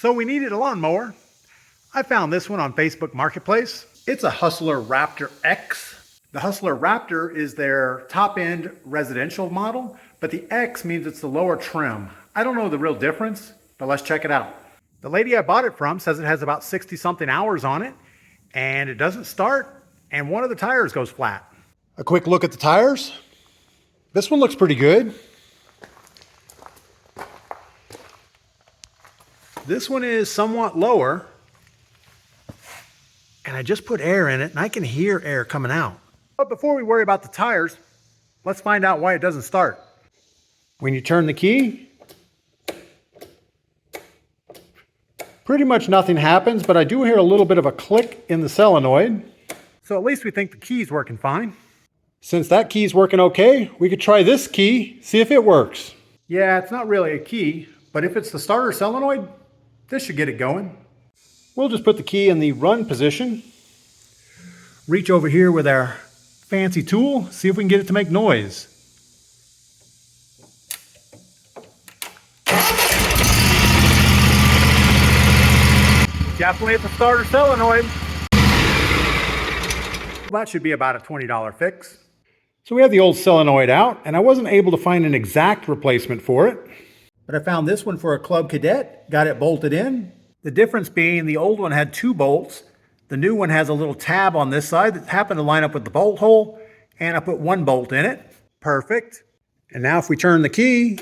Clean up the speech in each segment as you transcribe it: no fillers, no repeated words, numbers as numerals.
So we needed a lawnmower. I found this one on Facebook Marketplace. It's a Hustler Raptor X. The Hustler Raptor is their top-end residential model, but the X means it's the lower trim. I don't know the real difference, but let's check it out. The lady I bought it from says it has about 60-something hours on it, and it doesn't start, and one of the tires goes flat. A quick look at the tires. This one looks pretty good. This one is somewhat lower, and I just put air in it, and I can hear air coming out. But before we worry about the tires, let's find out why it doesn't start. When you turn the key, pretty much nothing happens, but I do hear a little bit of a click in the solenoid. So at least we think the key's working fine. Since that key's working okay, we could try this key, see if it works. Yeah, it's not really a key, but if it's the starter solenoid, this should get it going. We'll just put the key in the run position. Reach over here with our fancy tool, see if we can get it to make noise. Definitely at the starter solenoid. That should be about a $20 fix. So we have the old solenoid out, and I wasn't able to find an exact replacement for it. But I found this one for a Club Cadet, got it bolted in. The difference being the old one had 2 bolts. The new one has a little tab on this side that happened to line up with the bolt hole, and I put 1 bolt in it. Perfect. And now if we turn the key,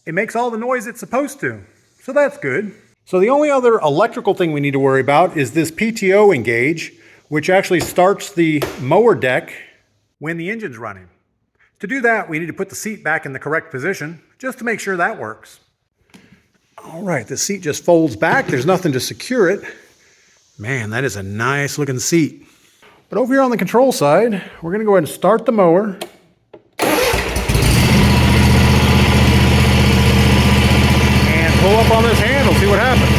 it makes all the noise it's supposed to. So that's good. So the only other electrical thing we need to worry about is this PTO engage, which actually starts the mower deck when the engine's running. To do that, we need to put the seat back in the correct position, just to make sure that works. All right, the seat just folds back. There's nothing to secure it. Man, that is a nice looking seat. But over here on the control side, we're gonna go ahead and start the mower. And pull up on this handle, see what happens.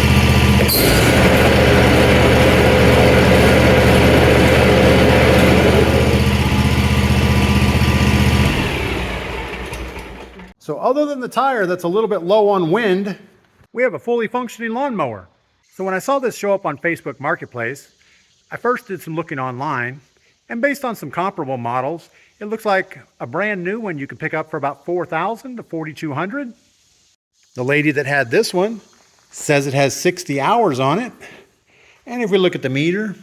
So other than the tire that's a little bit low on wind, we have a fully functioning lawnmower. So when I saw this show up on Facebook Marketplace, I first did some looking online, and based on some comparable models, it looks like a brand new one you can pick up for about $4,000 to $4,200. The lady that had this one says it has 60 hours on it. And if we look at the meter,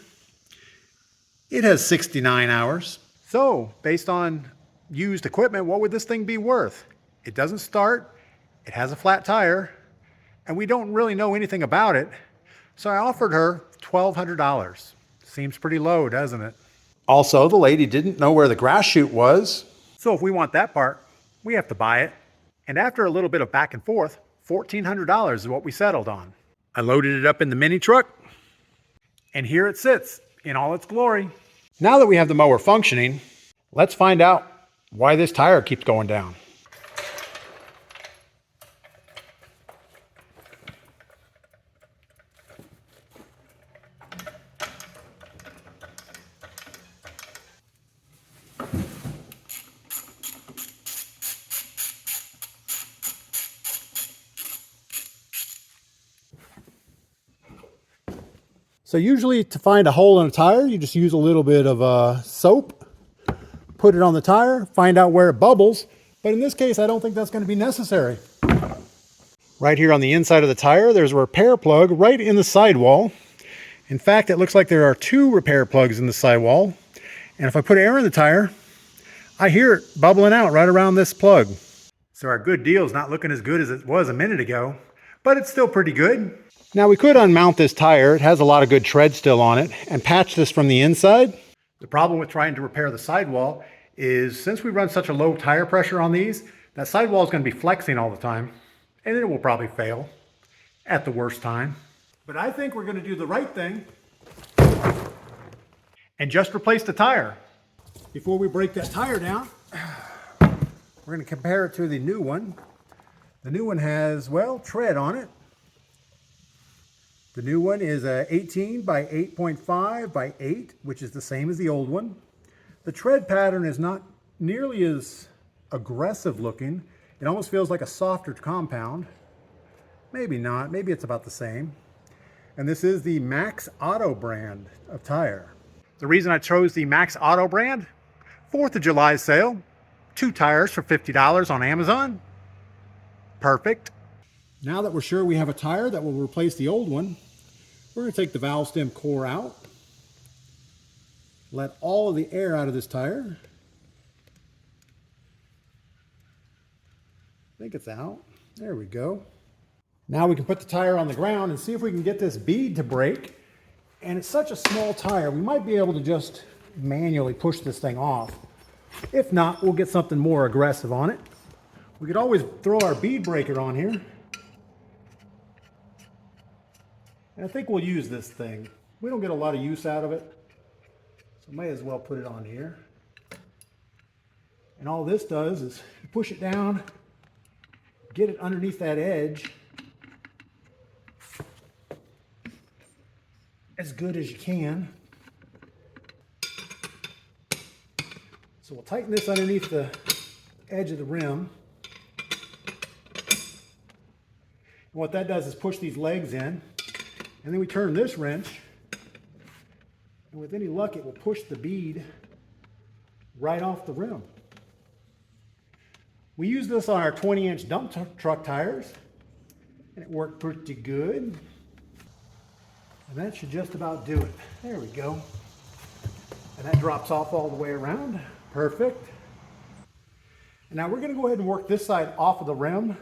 it has 69 hours. So based on used equipment, what would this thing be worth? It doesn't start, it has a flat tire, and we don't really know anything about it. So I offered her $1,200. Seems pretty low, doesn't it? Also, the lady didn't know where the grass chute was. So if we want that part, we have to buy it. And after a little bit of back and forth, $1,400 is what we settled on. I loaded it up in the mini truck, and here it sits in all its glory. Now that we have the mower functioning, let's find out why this tire keeps going down. So usually to find a hole in a tire, you just use a little bit of soap, put it on the tire, find out where it bubbles. But in this case, I don't think that's going to be necessary. Right here on the inside of the tire, there's a repair plug right in the sidewall. In fact, it looks like there are 2 repair plugs in the sidewall. And if I put air in the tire, I hear it bubbling out right around this plug. So our good deal is not looking as good as it was a minute ago, but it's still pretty good. Now we could unmount this tire, it has a lot of good tread still on it, and patch this from the inside. The problem with trying to repair the sidewall is since we run such a low tire pressure on these, that sidewall is going to be flexing all the time, and it will probably fail at the worst time. But I think we're going to do the right thing and just replace the tire. Before we break that tire down, we're going to compare it to the new one. The new one has, well, tread on it. The new one is 18 by 8.5 by 8, which is the same as the old one. The tread pattern is not nearly as aggressive looking It almost feels like a softer compound. Maybe not, maybe it's about the same. And this is the Max Auto brand of tire. The reason I chose the Max Auto brand, 4th of July sale, 2 tires for $50 on Amazon. Perfect. Now that we're sure we have a tire that will replace the old one, we're going to take the valve stem core out, let all of the air out of this tire. I think it's out. There we go. Now we can put the tire on the ground and see if we can get this bead to break. And it's such a small tire, we might be able to just manually push this thing off. If not, we'll get something more aggressive on it. We could always throw our bead breaker on here. And I think we'll use this thing. We don't get a lot of use out of it, so may as well put it on here. And all this does is push it down, get it underneath that edge as good as you can. So we'll tighten this underneath the edge of the rim. And what that does is push these legs in, and then we turn this wrench, and with any luck it will push the bead right off the rim. We use this on our 20-inch dump truck tires, and it worked pretty good. And that should just about do it. There we go. And that drops off all the way around. Perfect. And now we're going to go ahead and work this side off of the rim.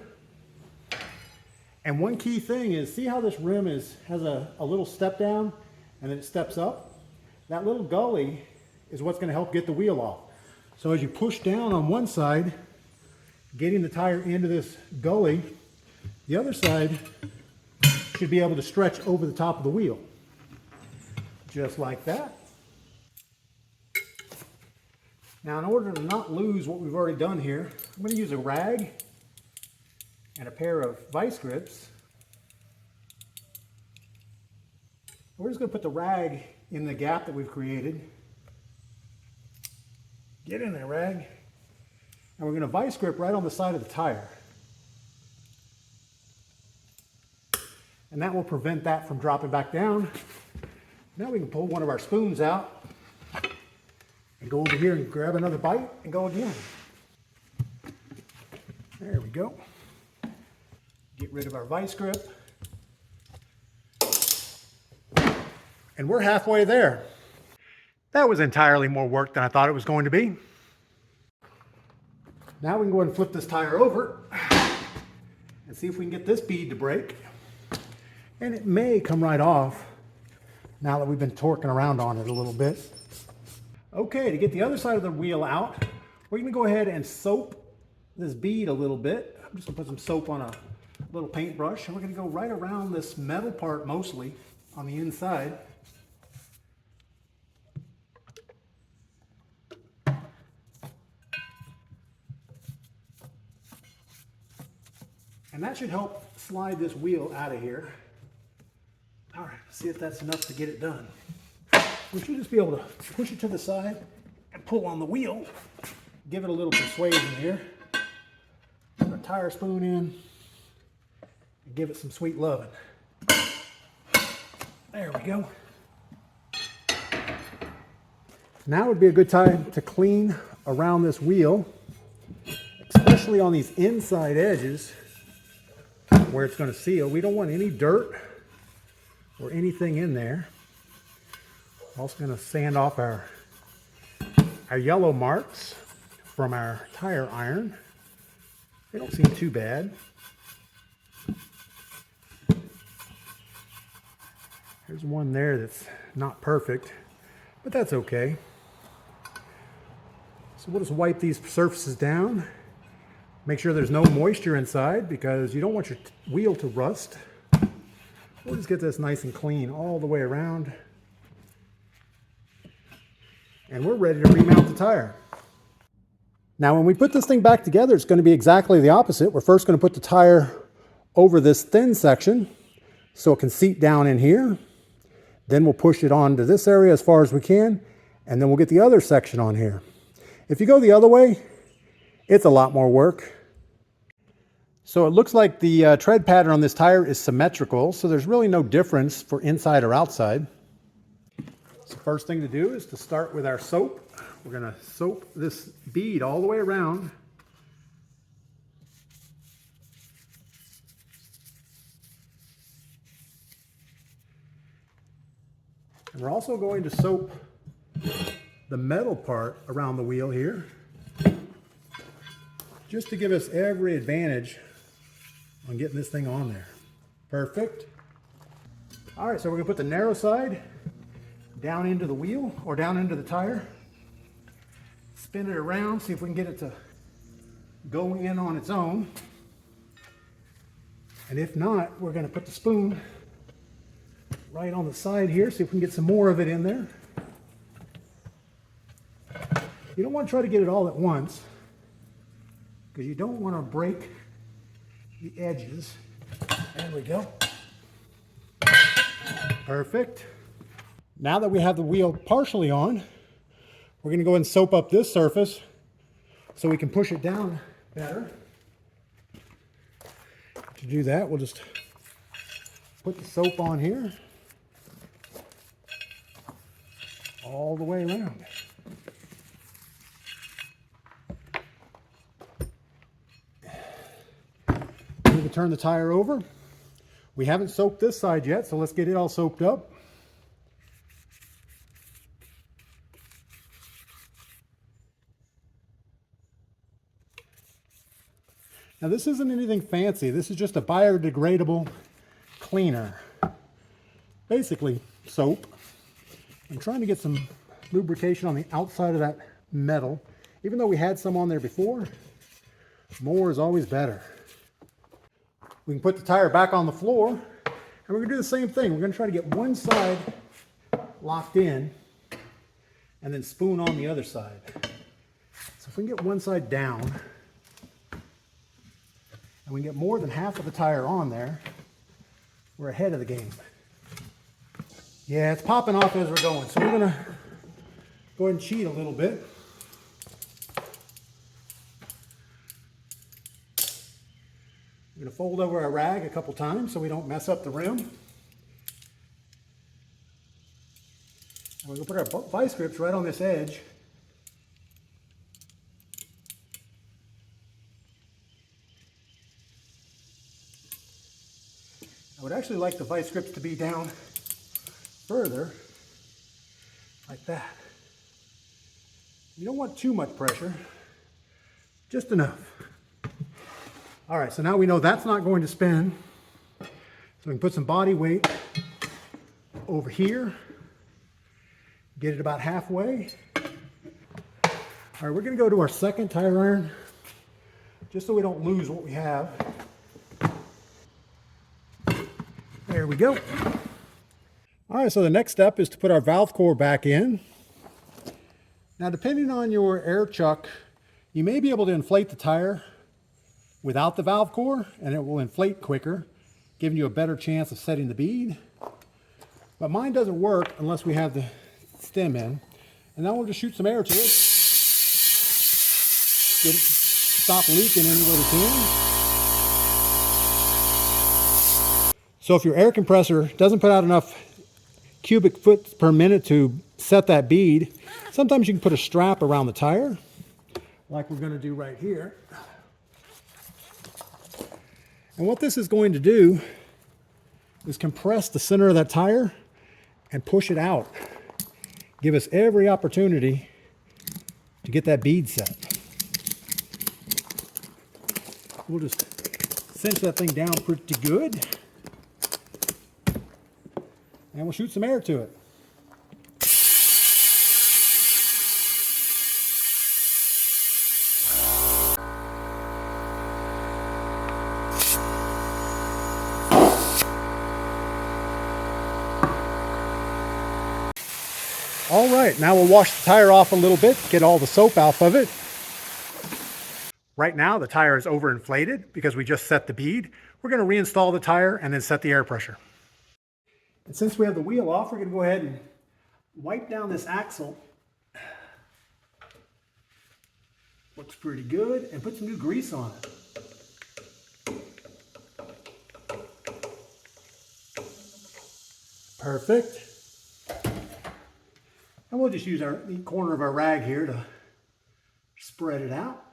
And one key thing is, see how this rim has a little step down and then it steps up? That little gully is what's going to help get the wheel off. So as you push down on one side, getting the tire into this gully, the other side should be able to stretch over the top of the wheel. Just like that. Now, in order to not lose what we've already done here, I'm going to use a rag and a pair of vice grips. We're just going to put the rag in the gap that we've created. Get in there, rag. And we're going to vice grip right on the side of the tire. And that will prevent that from dropping back down. Now we can pull one of our spoons out and go over here and grab another bite and go again. There we go. Get rid of our vice grip. And we're halfway there. That was entirely more work than I thought it was going to be. Now we can go ahead and flip this tire over and see if we can get this bead to break. And it may come right off now that we've been torquing around on it a little bit. Okay, to get the other side of the wheel out, we're going to go ahead and soap this bead a little bit. I'm just going to put some soap on a little paintbrush, and we're going to go right around this metal part mostly on the inside. And that should help slide this wheel out of here. All right, let's see if that's enough to get it done. We should just be able to push it to the side and pull on the wheel. Give it a little persuasion here. Put our tire spoon in and give it some sweet loving. There we go. Now would be a good time to clean around this wheel, especially on these inside edges where it's going to seal. We don't want any dirt or anything in there. Also going to sand off our yellow marks from our tire iron. They don't seem too bad. There's one there that's not perfect, but that's okay. So we'll just wipe these surfaces down. Make sure there's no moisture inside because you don't want your wheel to rust. We'll just get this nice and clean all the way around. And we're ready to remount the tire. Now when we put this thing back together, it's going to be exactly the opposite. We're first going to put the tire over this thin section so it can seat down in here. Then we'll push it onto this area as far as we can, and then we'll get the other section on here. If you go the other way, it's a lot more work. So it looks like the tread pattern on this tire is symmetrical, so there's really no difference for inside or outside. So first thing to do is to start with our soap. We're going to soap this bead all the way around. And we're also going to soap the metal part around the wheel here, just to give us every advantage on getting this thing on there. Perfect. All right, so we're gonna put the narrow side down into the wheel or down into the tire. Spin it around, see if we can get it to go in on its own. And if not, we're gonna put the spoon right on the side here, see if we can get some more of it in there. You don't want to try to get it all at once, because you don't want to break the edges. There we go. Perfect. Now that we have the wheel partially on, we're going to go ahead and soap up this surface so we can push it down better. To do that, we'll just put the soap on here all the way around. We can turn the tire over. We haven't soaped this side yet, so let's get it all soaped up. Now this isn't anything fancy. This is just a biodegradable cleaner. Basically soap. I'm trying to get some lubrication on the outside of that metal. Even though we had some on there before, more is always better. We can put the tire back on the floor, and we're going to do the same thing. We're going to try to get one side locked in and then spoon on the other side. So if we can get one side down and we can get more than half of the tire on there, we're ahead of the game. Yeah, it's popping off as we're going, so we're going to go ahead and cheat a little bit. We're going to fold over our rag a couple times so we don't mess up the rim. And we're going to put our vice grips right on this edge. I would actually like the vice grips to be down further, like that. You don't want too much pressure, just enough. All right, so now we know that's not going to spin. So we can put some body weight over here, get it about halfway. All right, we're gonna go to our second tire iron, just so we don't lose what we have. There we go. All right, so the next step is to put our valve core back in. Now, depending on your air chuck, you may be able to inflate the tire without the valve core, and it will inflate quicker, giving you a better chance of setting the bead. But mine doesn't work unless we have the stem in. And now we'll just shoot some air to it. Get it to stop leaking anywhere we can. So if your air compressor doesn't put out enough cubic foot per minute to set that bead, sometimes you can put a strap around the tire, like we're going to do right here. And what this is going to do is compress the center of that tire and push it out. Give us every opportunity to get that bead set. We'll just cinch that thing down pretty good. And we'll shoot some air to it. All right, now we'll wash the tire off a little bit, get all the soap off of it. Right now the tire is overinflated because we just set the bead. We're going to reinstall the tire and then set the air pressure. And since we have the wheel off, we're going to go ahead and wipe down this axle. Looks pretty good, and put some new grease on it. Perfect. And we'll just use the corner of our rag here to spread it out.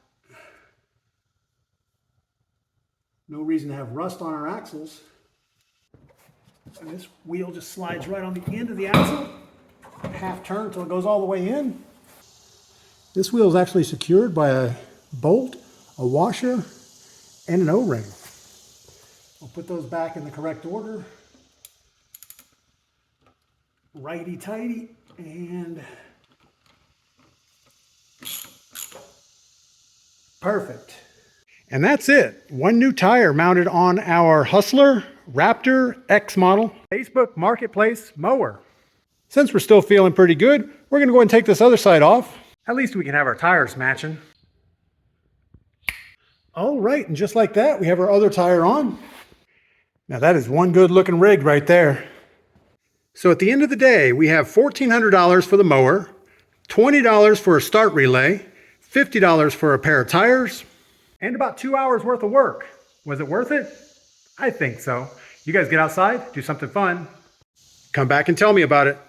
No reason to have rust on our axles. And this wheel just slides right on the end of the axle. Half turn until it goes all the way in. This wheel is actually secured by a bolt, a washer, and an O-ring. We'll put those back in the correct order. Righty-tighty, and perfect. And that's it. One new tire mounted on our Hustler Raptor X model Facebook Marketplace mower. Since we're still feeling pretty good, we're going to go ahead and take this other side off. At least we can have our tires matching. All right, and just like that, we have our other tire on. Now that is one good looking rig right there. So at the end of the day, we have $1,400 for the mower, $20 for a start relay, $50 for a pair of tires, and about 2 hours worth of work. Was it worth it? I think so. You guys get outside, do something fun. Come back and tell me about it.